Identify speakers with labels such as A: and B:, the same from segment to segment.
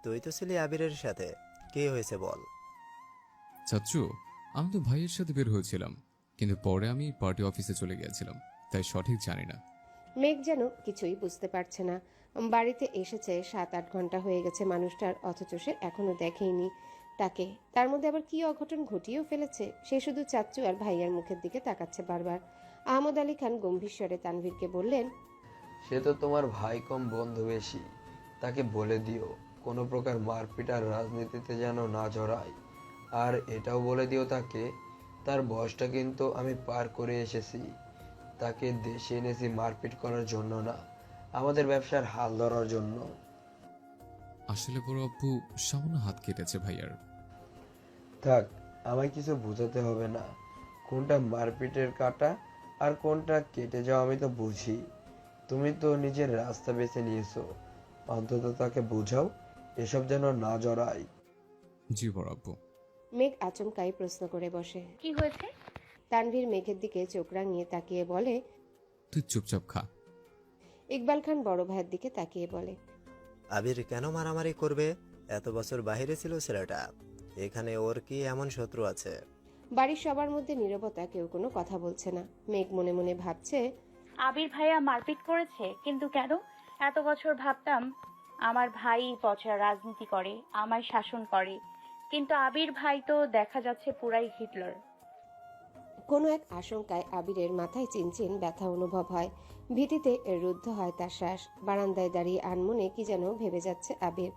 A: তুই তো ছিলি আবিরের সাথে, কি হয়েছে বল।
B: চাচ্চু, আমি তো ভাইয়ের সাথে বের হয়েছিলাম, কিন্তু পরে আমি পার্টি অফিসে চলে গিয়েছিলাম, তাই সঠিক জানি না।
C: মেঘ যেন কিছুই বুঝতে পারছে না। বাড়িতে এসেছে 7-8 ঘন্টা হয়ে গেছে মানুষটার, অথচ সে এখনো দেখেইনি তাকে। তার মধ্যে আবার কি অঘটন ঘটিয়েও ফেলেছে। সে শুধু চাচ্চু আর ভাইয়ার মুখের দিকে তাকাচ্ছে বারবার। আহমদ আলী খান গম্ভীর স্বরে তানভীরকে বললেন,
D: সে তো তোমার ভাই কম বন্ধু বেশি, তাকে বলে দিও কোনো প্রকার মারপিট আর রাজনীতিতে যেন না জড়ায়। আর এটাও বলে দিও তাকে, তার বয়সটা কিন্তু আমি পার করে এসেছি। তাকে দেশে এনেছি মারপিট করার জন্য না, আমাদের ব্যবসার হাল ধরার জন্য।
B: আসলে বড় আব্বু সামান্য হাত কেটেছে ভাইয়ার।
D: থাক, আমায় কিছু বোঝাতে হবে না। কোনটা মারপিটের কাটা আর কোনটা কেটে যাওয়া আমি তো বুঝি। তুমি তো নিজের রাস্তা বেছে নিয়েছো, অন্তত তাকে বোঝাও এসব যেন না জড়ায়।
B: জি বড় আব্বু।
C: মেঘ আচমকাই প্রশ্ন করে বসে।
E: কি হয়েছে?
C: তানভীর মেঘের দিকে চোখ রাঙিয়ে তাকিয়ে বলে।
B: তুই চুপচাপ খা।
C: ইকবাল খান বড় ভাইয়ের দিকে তাকিয়ে বলে,
A: আবির কেন মারামারি করবে? এত বছর বাইরে ছিল ছেলেটা, এখানে ওর কি এমন শত্রু আছে?
C: বাড়ির সবার মধ্যে নীরবতা, কেউ কোনো কথা বলছে না। মেঘ মনে মনে ভাবছে,
E: আবির ভাইয়া মারপিট করেছে, কিন্তু কেন? এত বছর ভাবতাম আমার ভাই পচা রাজনীতি করে, আমায় শাসন করে, কিন্তু আবির ভাই তো দেখা যাচ্ছে পুরাই হিটলার।
C: কোনো এক আশঙ্কায় আবিরের মাথায় চিনচিন ব্যথা অনুভব হয়। ভীতিতে রুদ্ধ হয় তার শ্বাস। বারান্দায় দাঁড়িয়ে আনমনে কি যেন ভেবে যাচ্ছে আবির।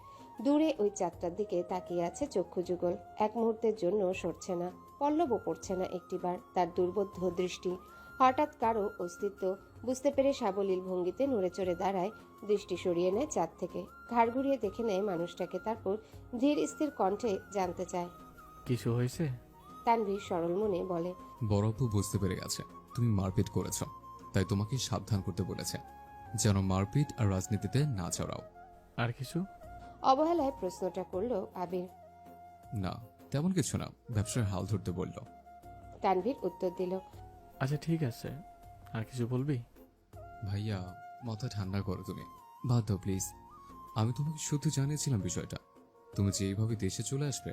C: দূরে ওই চাঁদটার দিকে তাকিয়ে আছে চক্ষু যুগল। এক মুহূর্তের জন্য সরছে না, পল্লবও পড়ছে না একটিবার তার দুর্বোধ্য দৃষ্টি। হঠাৎ কারো অস্তিত্ব বুঝতে পেরে সাবলীল ভঙ্গিতে নড়ে চড়ে দাঁড়ায়, দৃষ্টি সরিয়ে নেয় চাঁদ থেকে, ঘাড় ঘুরিয়ে দেখে নেয় মানুষটাকে, তারপর ধীর স্থির কণ্ঠে জানতে চায়।
F: কিছু হয়েছে?
C: তানভীর সরল মনে বলে,
B: বড় আব্বু বুঝতে পেরে গেছে তুমি মারপিট করেছ, তাই তোমাকে সাবধান করতে বলেছে যেন মারপিট আর রাজনীতিতে না জড়াও।
F: আর কিছু?
C: অবহেলায় প্রশ্নটা করলো আবির।
B: না, তেমন কিছু না, ব্যবসার হাল ধরতে বলল।
C: তানভীর উত্তর দিল,
F: আচ্ছা ঠিক আছে, আর কিছু বলবি?
B: ভাইয়া, মাথা ঠান্ডা করো তুমি, বাদ দাও প্লিজ। আমি তোমাকে শুধু জানিয়েছিলাম বিষয়টা, তুমি যে এইভাবে দেশে চলে আসবে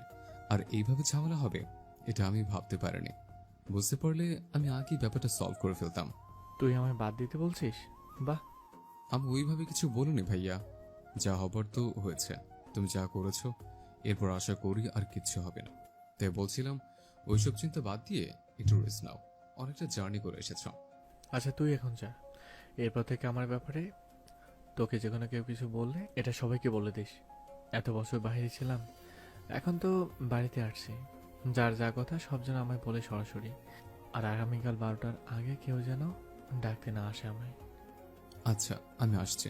B: আর এইভাবে ঝামেলা হবে, এটা আমি ভাবতে পারিনি। বুঝতে পারলে আমি আগেই ব্যাপারটা সলভ করে ফেলতাম।
F: তুই আমায় বাদ দিতে বলছিস? বাহ।
B: আমি ওইভাবে কিছু বলিনি ভাইয়া, যা হবার তো হয়েছে। তুমি যা করেছো এরপর আশা করি আর কিচ্ছু হবে না। তাই বলছিলাম ওইসব চিন্তা বাদ দিয়ে একটু রেস্ট নাও, অনেকটা জার্নি করে এসেছ।
F: আচ্ছা তুই এখন যা, এরপর থেকে আমার ব্যাপারে তোকে যে কোনো কেউ কিছু বললে এটা সবাইকে বলে দিস। এত বছর বাইরে ছিলাম, এখন তো বাড়িতে আসছি, যার যা কথা সব যেন আমায় বলে সরাসরি। আর আগামীকাল 12টার আগে কেউ যেন ডাকতে না আসে আমায়।
B: আচ্ছা, আমি আসছি।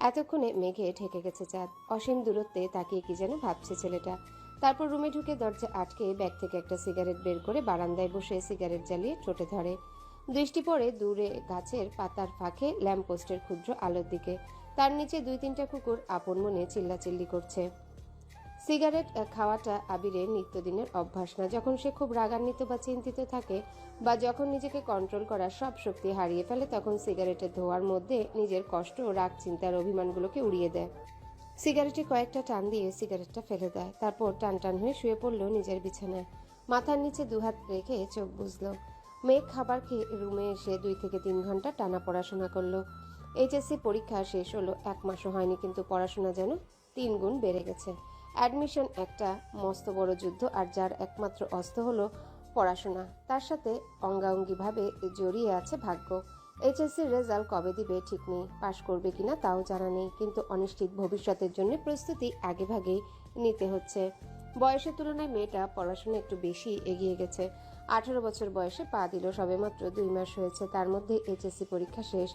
C: এতক্ষণে মেঘে ঠেকে গেছে চাঁদ। অসীম দূরত্বে তাকিয়ে কি যেন ভাবছে ছেলেটা। তারপর রুমে ঢুকে দরজা আটকে ব্যাগ থেকে একটা সিগারেট বের করে বারান্দায় বসে সিগারেট জ্বালিয়ে ঠোঁটে ধরে। দৃষ্টি পড়ে দূরে গাছের পাতার ফাঁকে ল্যাম্পপোস্টের ক্ষুদ্র আলোর দিকে। তার নিচে 2-3টা কুকুর আপন মনে চিল্লাচিল্লি করছে। সিগারেট খাওয়াটা আবিরের নিত্যদিনের অভ্যাস না। যখন সে খুব রাগান্বিত বা চিন্তিত থাকে, বা যখন নিজেকে কন্ট্রোল করার সব শক্তি হারিয়ে ফেলে, তখন সিগারেটের ধোঁয়ার মধ্যে নিজের কষ্ট, রাগ, চিন্তার অভিমানগুলোকে উড়িয়ে দেয়। সিগারেটে কয়েকটা টান দিয়ে সিগারেটটা ফেলে দেয়। তারপর টান টান হয়ে শুয়ে পড়ল নিজের বিছানায়। মাথার নিচে দুহাত রেখে চোখ বুজল। মেঘ খাবার খেয়ে রুমে এসে 2 থেকে 3 ঘন্টা টানা পড়াশোনা করলো। এইচএসসি পরীক্ষা শেষ হলো, 1 মাসও হয়নি, কিন্তু পড়াশোনা যেন 3 গুণ বেড়ে গেছে। অ্যাডমিশন একটা মস্ত বড় যুদ্ধ, আর যার একমাত্র অস্ত্র হলো পড়াশোনা, তার সাথে অঙ্গাঙ্গিভাবে জড়িয়ে আছে ভাগ্য। এইচএসসির রেজাল্ট কবে দিবে ঠিক নেই, পাশ করবে কিনা তাও জানা নেই, কিন্তু অনিশ্চিত ভবিষ্যতের জন্য প্রস্তুতি আগেভাগেই নিতে হচ্ছে। বয়সের তুলনায় মেয়েটা পড়াশোনা একটু বেশি এগিয়ে গেছে। 18 বছর বয়সে পা দিল, সবেমাত্র 2 মাস হয়েছে তার মধ্যে এইচএসসি পরীক্ষা শেষ।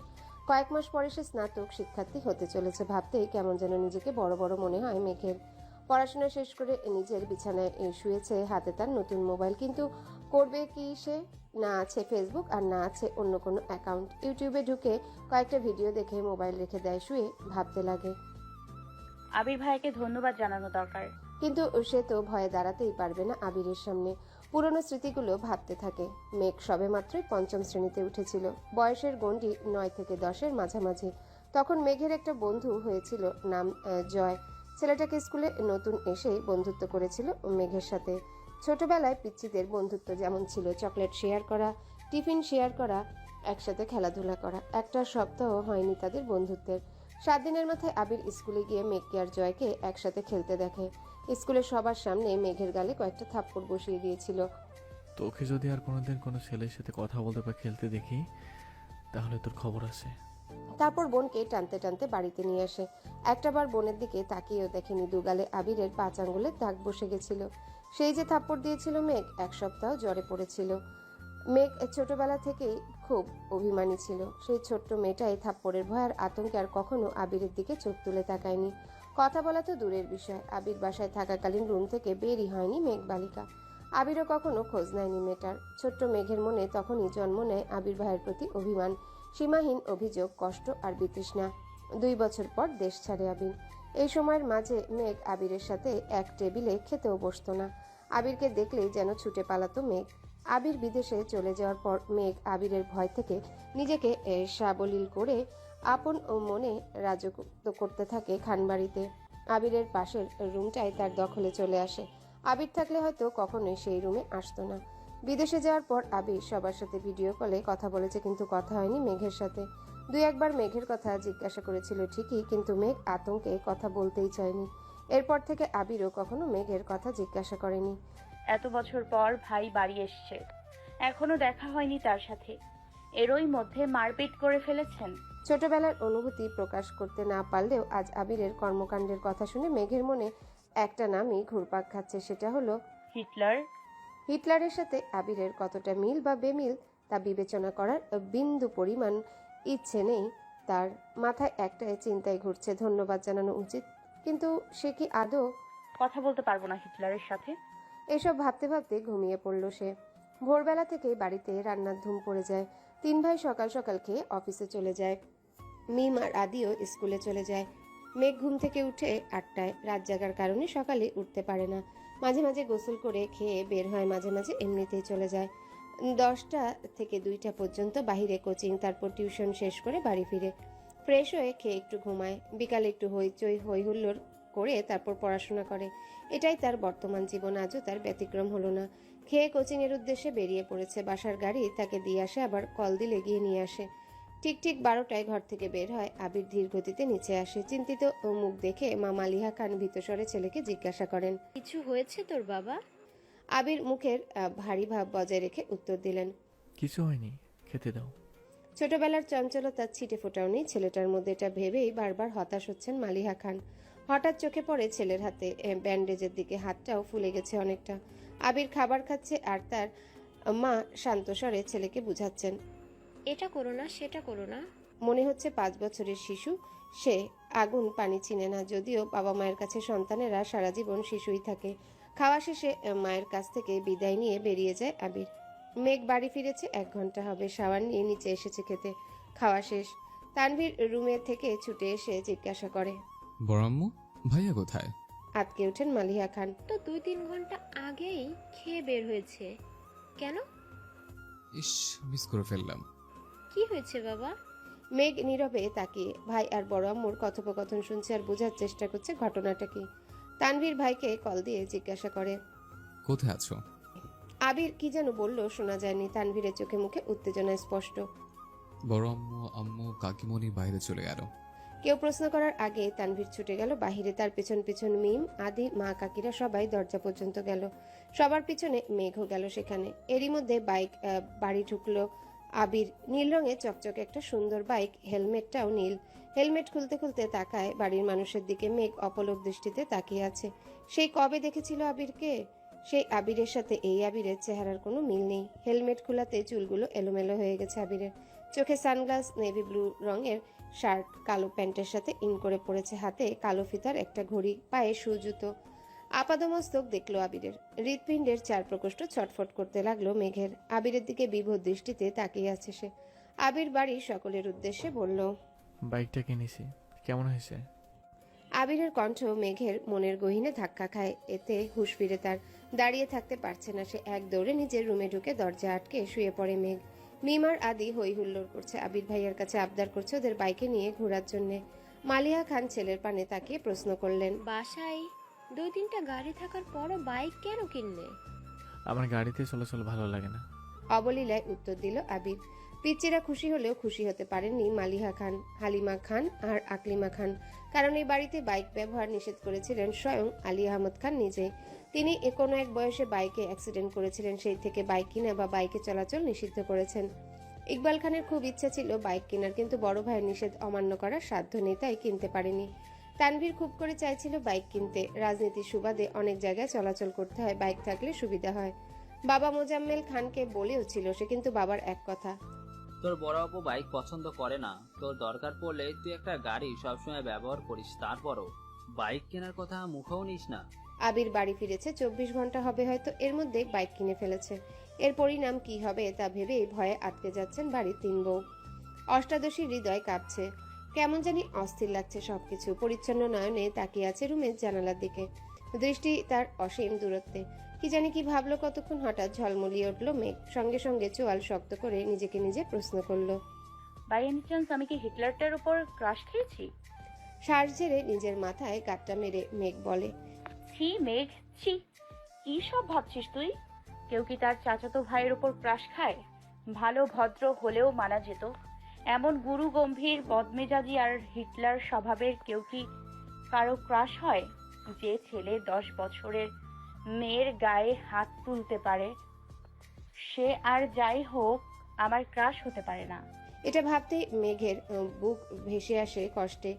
C: কয়েক মাস পরে সে স্নাতক শিক্ষার্থী হতে চলেছে। ভাবতেই কেমন যেন নিজেকে বড় বড় মনে হয় মেঘের। পড়াশোনা শেষ করে নিজের বিছানায় শুয়েছে, হাতে তার নতুন মোবাইল, কিন্তু করবে কি সে? না আছে ফেসবুক, আর না আছে অন্য কোনো অ্যাকাউন্ট। ইউটিউবে ঢুকে কয়েকটা ভিডিও দেখে মোবাইল রেখে দেয়, শুয়ে ভাবতে লাগে।
E: আবির ভাইয়াকে ধন্যবাদ জানানো দরকার।
C: কিন্তু সে তো ভয়ে দাঁড়াতেই পারবে না আবিরের সামনে। পুরনো স্মৃতিগুলো ভাবতে থাকে। মেঘ সবে মাত্রই 5ম শ্রেণীতে উঠেছিল। বয়সের গণ্ডি 9 থেকে 10-এর মাঝামাঝি। তখন মেঘের একটা বন্ধু হয়েছিল, নাম জয়। ছেলেটাকে স্কুলে নতুন এসে বন্ধুত্ব করেছিল মেঘের সাথে। ছোটবেলায় পিচ্চিদের বন্ধুত্ব যেমন ছিল, চকলেট শেয়ার করা, টিফিন শেয়ার করা, একসাথে খেলাধুলা করা, একটা সপ্তাহ হয়নি তাদের বন্ধুত্বের। 7 দিনের মাথায় আবির স্কুলে গিয়ে মেঘকে আর জয়কে একসাথে খেলতে দেখে। স্কুলের সবার সামনে মেঘের গালে কয়েকটা থাপ্পড় বসিয়ে দিয়েছিল।
F: তোকে যদি আর কোনোদিন কোনো ছেলের সাথে কথা বলতে বা খেলতে দেখি, তাহলে তোর খবর আছে।
C: তারপর বোনকে টানতে টানতে বাড়িতে নিয়ে আসে। একটাবার বোনের দিকে তাকিয়েও দেখেনি, দুগালে আবিরের 5 আঙ্গুলের দাগ বসে গেছিল। সেই যে থাপ্পড় দিয়েছিল মেঘ, 1 সপ্তাহ জ্বরে পড়েছিল। মেঘ ছোটবেলা থেকেই খুব অভিমানী ছিল। সেই ছোট্ট মেয়েটাই থাপ্পড়ের ভয় আর আতঙ্কে আর কখনো আবিরের দিকে চোখ তুলে তাকায়নি। কথা বলা তো দূরের বিষয়, আবির বাসায় থাকাকালীন রুম থেকে বেরই হয়নি মেঘ বালিকা। আবিরও কখনো খোঁজ নেয়নি মেয়েটার। ছোট্ট মেঘের মনে তখনই জন্ম নেয় আবির ভাইয়ের প্রতি অভিমান, সীমাহীন অভিযোগ, কষ্ট আর বিতৃষ্ণা। 2 বছর পর দেশ ছাড়ে আবির। এই সময়ের মাঝে মেঘ আবিরের সাথে এক টেবিলে খেতেও বসতো না। আবিরকে দেখলেই যেন ছুটে পালাতো মেঘ। আবির বিদেশে চলে যাওয়ার পর মেঘ আবিরের ভয় থেকে নিজেকে সাবলীল করে আপন ও মনে রাজত্ব করতে থাকে খানবাড়িতে। আবিরের পাশের রুমটাই তার দখলে চলে আসে। আবির থাকলে হয়তো কখনোই সেই রুমে আসতো না। বিদেশে যাওয়ার পর আবির সবার সাথে ভিডিও কলে কথা বলেছে, কিন্তু কথা হয়নি মেঘের সাথে। 2-1 বার মেঘের কথা জিজ্ঞাসা করেছিল ঠিকই, কিন্তু মেঘ আতঙ্কে কথা বলতেই চায়নি। এরপর থেকে আবিরও কখনো মেঘের কথা জিজ্ঞাসা করেনি।
E: এত বছর পর ভাই বাড়ি এসছে, এখনো দেখা হয়নি তার সাথে। এরই মধ্যে মারপিট করে ফেলেছেন।
C: ছোটবেলার অনুভূতি প্রকাশ করতে না পারলেও আজ আবিরের কর্মকাণ্ডের কথা শুনে মেঘের মনে একটা নামই ঘুরপাক খাচ্ছে, সেটা হলো
E: হিটলার।
C: হিটলারের সাথে আবিরের কতটা মিল বা বেমিল তা বিবেচনা করার বিন্দু পরিমাণ ইচ্ছে নেই তার। মাথায় একটাই চিন্তায় ঘুরছে, ধন্যবাদ জানানো উচিত, কিন্তু সে কি আদৌ?
E: কথা বলতে পারবো না হিটলারের সাথে।
C: এসব ভাবতে ভাবতে ঘুমিয়ে পড়ল সে। ভোরবেলা থেকে বাড়িতে রান্নার ধুম পড়ে যায়। 3 ভাই সকাল সকাল খেয়ে অফিসে চলে যায়। মিম আর আদিও স্কুলে চলে যায়। মেঘ ঘুম থেকে উঠে 8টায়। রাত জাগার কারণে সকালে উঠতে পারে না। মাঝে মাঝে গোসল করে খেয়ে বের হয়, মাঝে মাঝে এমনিতেই চলে যায়। 10টা থেকে 2টা পর্যন্ত বাহিরে কোচিং, তারপর টিউশন শেষ করে বাড়ি ফিরে ফ্রেশ হয়ে খেয়ে একটু ঘুমায়। বিকালে একটু হইচই হই হুল্লোড় করে তারপর পড়াশোনা করে। এটাই তার বর্তমান জীবন। আজও তার ব্যতিক্রম হলো না। খেয়ে কোচিংয়ের উদ্দেশ্যে বেরিয়ে পড়েছে। বাসার গাড়ি তাকে দিয়ে আসে, আবার কল দিলে গিয়ে নিয়ে আসে। ঠিক 12টায় ঘর থেকে বের হয়। আবির ধীর গতিতে নিচে আসে। চিন্তিত মুখ দেখে মা মালিহা খান ভীতস্বরে ছেলেকে জিজ্ঞাসা করেন,
G: কিছু হয়েছে তোর বাবা?
C: আবির মুখের ভারী ভাব বজায় রেখে উত্তর দিলেন,
F: কিছু হয়নি, খেতে দাও।
C: ছোটবেলার চঞ্চলতা ছিটে ফোটাও নেই ছেলেটার মধ্যে। এটা ভেবেই বারবার হতাশ হচ্ছেন মালিহা খান। হঠাৎ চোখে পড়ে ছেলের হাতে ব্যান্ডেজের দিকে, হাতটাও ফুলে গেছে অনেকটা। আবির খাবার খাচ্ছে আর তার মা শান্ত স্বরে ছেলেকে বুঝাচ্ছেন।
G: এটা করো না, সেটা করো না।
C: মনে হচ্ছে 5 বছরের শিশু, সে আগুন পানি চিনে না। যদিও বাবা মায়ের কাছে সন্তানেরা সারা জীবন শিশুই থাকে। খাওয়া শেষে মায়ের কাছ থেকে বিদায় নিয়ে বেরিয়ে যায় আবির। মেঘ বাড়ি ফিরেছে 1 ঘন্টা হবে। শাওয়ার নিয়ে নিচে এসেছে খেতে। খাওয়া শেষ। তানভীর রুমে থেকে ছুটে এসে জিজ্ঞাসা করে,
B: বড় আম্মু, ভাইয়া কোথায়?
C: আতকে ওঠেন মালিহা খান।
G: তো 2-3 ঘন্টা আগেই খেয়ে বের হয়েছে। কেন?
B: ইস, মিস করে ফেললাম।
G: কি হয়েছে বাবা?
C: মেঘ নীরবে তাকিয়ে ভাই আর বড় আম্মুর কথোপকথন শুনছে আর বোঝার চেষ্টা করছে ঘটনাটা কি। তানভীর ভাইকে কল দিয়ে জিজ্ঞাসা করে,
B: কোথায় আছো?
C: আবির কি যেন বলল, শোনা যায়নি। তানভীরের চোখে মুখে উত্তেজনা স্পষ্ট।
B: বড় আম্মু, আম্মু, কাকিমণি বাইরে চলে গেল।
C: কেউ প্রশ্ন করার আগে তানভীর ছুটে গেল বাহিরে। তার পিছন পিছন মিম, আদি, মা, কাকিরা সবাই দরজা পর্যন্ত গেল। সবার পিছনে মেঘও গেল সেখানে। এরই মধ্যে বাইক বাড়ি ঢুকলো আবির। নীল রঙে চকচকে একটা সুন্দর বাইক, হেলমেটটাও নীল। হেলমেট খুলতে খুলতে তাকায় বাড়ির মানুষের দিকে। মেঘ অপলক দৃষ্টিতে তাকিয়ে আছে। সেই কবে দেখেছিল আবিরকে? সেই আবিরের সাথে এই আবিরের চেহারার কোনো মিল নেই। হেলমেট খোলাতে চুলগুলো এলোমেলো হয়ে গেছে আবিরের। চোখে সানগ্লাস, নেভি ব্লু রঙের শার্ট, কালো প্যান্টের সাথে ইন করে পড়েছে। হাতে কালো ফিতার একটা ঘড়ি, পায়ে শু জুতো। আপাদমস্তক দেখলো আবিরের। হৃৎপিণ্ডের 4 প্রকোষ্ঠ ছটফট করতে লাগলো মেঘের। আবিরের দিকে বিভোর দৃষ্টিতে তাকিয়ে আছে সে। আবির বাড়ির সকলের উদ্দেশ্যে বলল,
F: বাইকটা কিনেছি, কেমন হয়েছে?
C: আবিরের কণ্ঠ মেঘের মনের গহীনে ধাক্কা খায়। এতে হুঁশ ফিরে তার। দাঁড়িয়ে থাকতে পারছে না সে। এক দৌড়ে নিজের রুমে ঢুকে দরজা আটকে শুয়ে পড়ে মেঘ। মিমার আদি হই হুল্লোড় করছে। আবির ভাইয়ার কাছে আবদার করছে ওদের বাইকে নিয়ে ঘোরার জন্যে। মালিহা খান ছেলের পানে তাকিয়ে প্রশ্ন করলেন।
G: বাসায় 2-3টা গাড়ি থাকার পরও বাইক কেন কিনলে?
F: আমার গাড়িতে চলাচল ভালো লাগে না।
C: অবলীলায় উত্তর দিল আবির। পিচ্চিরা খুশি হলেও খুশি হতে পারেননি মালিহা খান, হালিমা খান আর আকলিমা খান, কারণ এই বাড়িতে বাইক ব্যবহার নিষেধ করেছিলেন স্বয়ং আলী আহমদ খান নিজে। তিনি কোনো এক বয়সে বাইকে অ্যাক্সিডেন্ট করেছিলেন, সেই থেকে বাইক কিনা বা বাইকে চলাচল নিষিদ্ধ করেছেন। ইকবাল খানের খুব ইচ্ছা ছিল বাইক কেনার, কিন্তু বড় ভাইয়ের নিষেধ অমান্য করার সাধ্য নেই, তাই কিনতে পারেনি। তানভীর খুব করে চাইছিল বাইক কিনতে, রাজনীতির সুবাদে অনেক জায়গায় চলাচল করতে হয়, বাইক থাকলে সুবিধা হয়। বাবা মোজাম্মেল খানকে বলেও ছিল সে, কিন্তু বাবার এক কথা,
H: তোর বড় আপু বাইক পছন্দ করে না, তোর দরকার পড়লে তুই একটা গাড়ি সবসময় ব্যবহার করিস, তারপরও বাইক কেনার কথা মুখেও নিস না।
C: আবির বাড়ি ফিরেছে 24 ঘন্টা হবে হয়তো, এর মধ্যে বাইক কিনে ফেলেছে। এর পরিণাম কি হবে তা ভেবে ভয়ে আটকে যাচ্ছেন বাড়ির 3 বউ। অষ্টাদশী হৃদয় কাঁপছে, কেমন জানি অস্থির লাগছে সবকিছু। পরিচ্ছন্ন নয়নে তাকিয়ে আছে রুমের জানালার দিকে, দৃষ্টি তার অসীম দূরত্বে। কি জানি কি ভাবলো কতক্ষণ, হঠাৎ ঝলমলিয়ে উঠল মেঘ, সঙ্গে সঙ্গে চোয়াল শক্ত করে নিজেকে নিজে প্রশ্ন করলো,
E: বাই এনি চান্স আমি কি হিটলারটার উপর ক্রাশ খেয়েছি?
C: শ্বাস ঝেড়ে নিজের মাথায় গাঁটটা মেরে মেঘ বলে,
E: ছি মেঘ, ছি, কি সব ভাবছিস তুই? কেউ কি তার চাচাতো ভাইয়ের উপর ক্রাশ খায়? ভালো ভদ্র হলেও মানা যেত, এমন গুরু গম্ভীর বদমেজাজি আর হিটলার স্বভাবের কেউ কি কারো ক্রাশ হয়? যে ছেলে 10 বছরের মেয়ের গায়ে হাত তুলতে পারে সে আর যাই হোক আমার ক্রাশ হতে পারে না।
C: এটা ভাবতেই মেঘের বুক ভেসে আসে কষ্টে।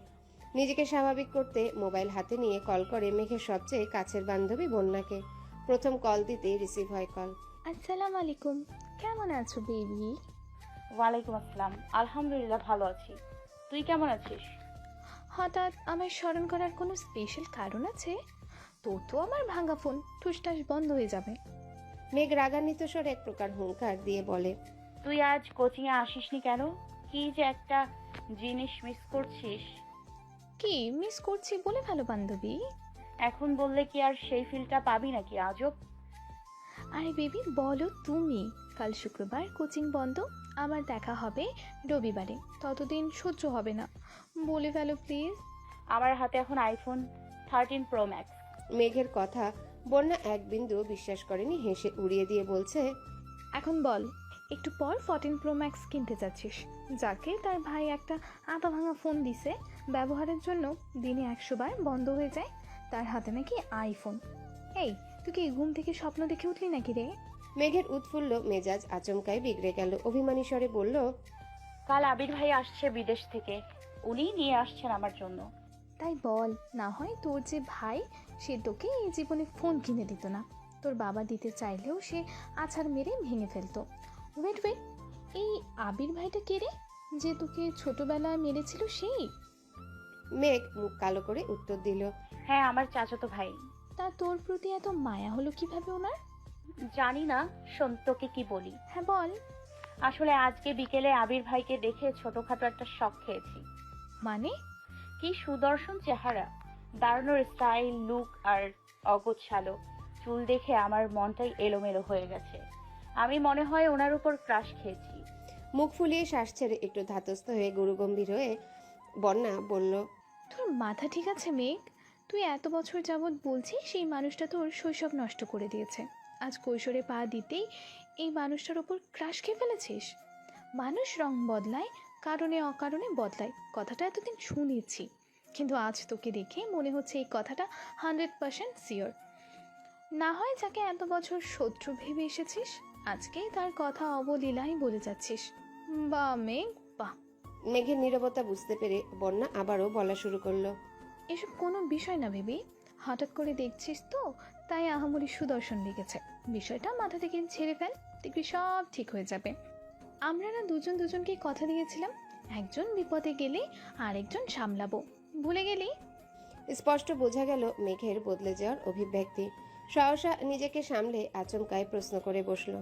C: নিজেকে স্বাভাবিক করতে মোবাইল হাতে নিয়ে কল করে মেঘের সবচেয়ে কাছের বান্ধবী বন্যাকে। প্রথম কল দিতেই রিসিভ হয় কল।
I: আসসালামু আলাইকুম, কেমন আছো বেবি?
E: ওয়ালাইকুম আসসালাম, আলহামদুলিল্লাহ ভালো আছি, তুই কেমন আছিস?
I: হঠাৎ আমায় স্মরণ করার কোনো স্পেশাল কারণ আছে? তোর তো আমার ভাঙা ফোন ঠুসটাস বন্ধ হয়ে যাবে।
C: মেঘ রাগান্বিত স্বরে এক প্রকার হুঙ্কার দিয়ে বলে,
E: তুই আজ কোচিং এ আসিসনি কেন? কি যে একটা জিনিস মিস করছিস।
I: কি মিস করছি বলে ভালো বান্ধবী?
E: এখন বললে কি আর সেই ফিলটা পাবি নাকি? আজব।
I: আরে বেবি বলো তুমি, কাল শুক্রবার কোচিং বন্ধ, আমার দেখা হবে রবিবারে, ততদিন সহ্য হবে না, বলে ফেলো প্লিজ।
E: আমার হাতে এখন আইফোন 13 প্রো ম্যাক্স।
C: মেঘের কথা বন্যা এক বিন্দু বিশ্বাস করেনি, হেসে উড়িয়ে দিয়ে বলছে,
I: এখন বল, একটু পর 14 প্রো ম্যাক্স কিনতে যাচ্ছিস, যাকে তার ভাই একটা আধা ভাঙা ফোন দিছে ব্যবহারের জন্য, দিনে 100 বার বন্ধ হয়ে যায়, তার হাতে নাকি আইফোন। এই তুই কি ঘুম থেকে স্বপ্ন দেখে উঠলি নাকি রে?
C: মেঘের উৎফুল্ল মেজাজ আচমকাই বিগড়ে গেল, অভিমানী স্বরে বলল,
E: কাল আবির ভাই আসছে বিদেশ থেকে, উনি নিয়ে আসছেন আমার জন্য।
I: তাই বল, না হয় তোর যে ভাই সে তোকে এই জীবনে ফোন কিনে দিত না, তোর বাবা দিতে চাইলেও সে আছাড় মেরে ভেঙে ফেলতো। ওয়েট ওয়েট, এই আবির ভাইটা কে রে, যে তোকে ছোটবেলায় মেরেছিল সেই?
C: মেঘ মুখ কালো করে উত্তর দিল,
E: হ্যাঁ আমার চাচাতো ভাই।
I: তা তোর প্রতি এত মায়া হলো কিভাবে ওনার?
E: জানি না, শোন তোকে কি বলি।
I: হ্যাঁ বল।
E: আসলে আজকে বিকেলে আবির ভাইকে দেখে ছোটখাটো একটা শখ খেয়েছি।
I: মানে?
E: কি সুদর্শন চেহারা, দাঁড়ানোর স্টাইল, লুক আর অগোছালো চুল দেখে আমার মনটাই এলোমেলো হয়ে গেছে। আমি মনে হয় ওনার উপর ক্রাশ খেয়েছি।
C: মুখ ফুলিয়ে শ্বাস ছেড়ে একটু ধাতস্থ হয়ে গুরুগম্ভীর হয়ে বন্যা বলল,
I: তোর মাথা ঠিক আছে মেঘ? তুই এত বছর যাবৎ বলছিস সেই মানুষটা তোর শৈশব নষ্ট করে দিয়েছে, আজ কৈশোরে পা দিতেই এই মানুষটার ওপর ক্রাশ খেয়ে ফেলেছিস? মানুষ রং বদলায়, কারণে অকারণে বদলায়, কথাটা এতদিন শুনেছি, কিন্তু আজ তোকে দেখে মনে হচ্ছে এই কথাটা 100% শিওর। না হয় যাকে এত বছর শত্রু ভেবে এসেছিস, আজকে তার কথা অবলীলায় বলে যাচ্ছিস। বা মেঘ বা।
C: মেঘের নীরবতা বুঝতে পেরে বন্যা আবারও বলা শুরু করলো,
I: এসব কোনো বিষয় না ভেবে, হঠাৎ করে দেখছিস তো তাই আহামরি সুদর্শন লেগেছে, বিষয়টা মাথা থেকে ছেড়ে ফেল, দেখবি সব ঠিক হয়ে যাবে। আমরা না দুজন দুজনকে কথা দিয়েছিলাম, একজন বিপদে গেলে আরেকজন সামলাবো, ভুলে গেলি?
C: স্পষ্ট বোঝা গেল মেঘের বদলে যাওয়ার অভিব্যক্তি। সহসা নিজেকে সামলে আচমকায় প্রশ্ন করে বসলো,